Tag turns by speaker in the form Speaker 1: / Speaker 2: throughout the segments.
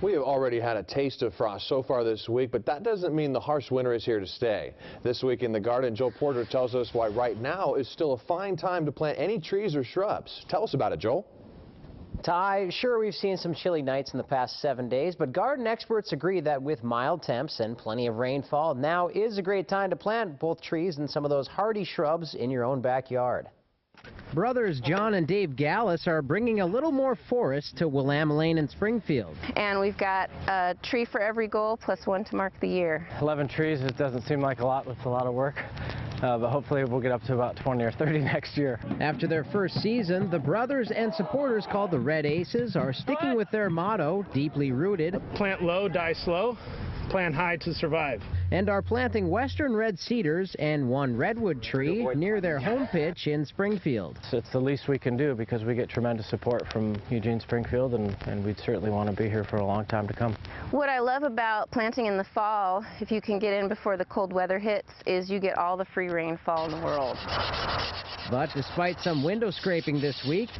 Speaker 1: We have already had a taste of frost so far this week, but that doesn't mean the harsh winter is here to stay. This week in the garden, Joel Porter tells us why right now is still a fine time to plant any trees or shrubs. Tell us about it, Joel.
Speaker 2: Ty, sure, we've seen some chilly nights in the past 7 days, but garden experts agree that with mild temps and plenty of rainfall, now is a great time to plant both trees and some of those hardy shrubs in your own backyard. Brothers John and Dave Gallus are bringing a little more forest to Willamette Lane in Springfield.
Speaker 3: And we've got a tree for every goal, plus one to mark the year.
Speaker 4: 11 trees, it doesn't seem like a lot, it's a lot of work. But hopefully we'll get up to about 20 or 30 next year.
Speaker 2: After their first season, the brothers and supporters called the Red Aces are sticking with their motto, deeply rooted.
Speaker 5: Plant low, die slow. Plant high to survive.
Speaker 2: And are planting western red cedars and one redwood tree near their home pitch in Springfield.
Speaker 4: It's the least we can do because we get tremendous support from Eugene Springfield, and we'd certainly want to be here for a long time to come.
Speaker 3: What I love about planting in the fall, if you can get in before the cold weather hits, is you get all the free rainfall in the world.
Speaker 2: But despite some window scraping this week,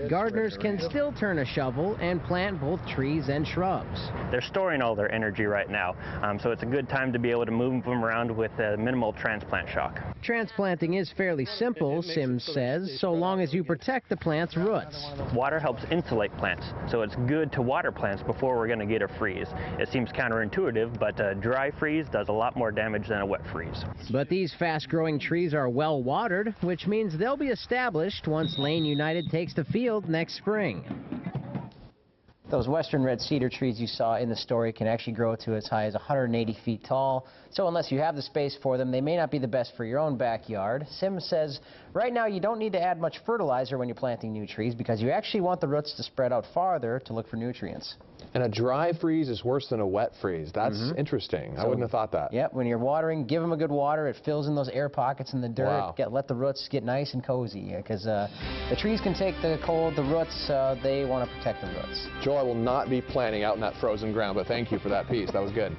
Speaker 2: gardeners can still turn a shovel and plant both trees and shrubs.
Speaker 6: They're storing all their energy right now, so it's a good time to be able to move them around with minimal transplant shock.
Speaker 2: Transplanting is fairly simple, Sims says, so long as you protect the plant's roots.
Speaker 6: Water helps insulate plants, so it's good to water plants before we're going to get a freeze. It seems counterintuitive, but a dry freeze does a lot more damage than a wet freeze.
Speaker 2: But these fast-growing trees are well watered, which means they'll be established once Lane United takes the field next spring. Those western red cedar trees you saw in the story can actually grow to as high as 180 feet tall. So unless you have the space for them, they may not be the best for your own backyard. Sims says right now you don't need to add much fertilizer when you're planting new trees because you actually want the roots to spread out farther to look for nutrients.
Speaker 1: And a dry freeze is worse than a wet freeze. That's interesting. I wouldn't have thought that.
Speaker 2: Yep, when you're watering, give them a good water. It fills in those air pockets in the dirt.
Speaker 1: Wow.
Speaker 2: Let the roots get nice and cozy because the trees can take the cold, the roots, they want to protect the roots.
Speaker 1: Joel, I will not be planting out in that frozen ground, but thank you for that piece. That was good.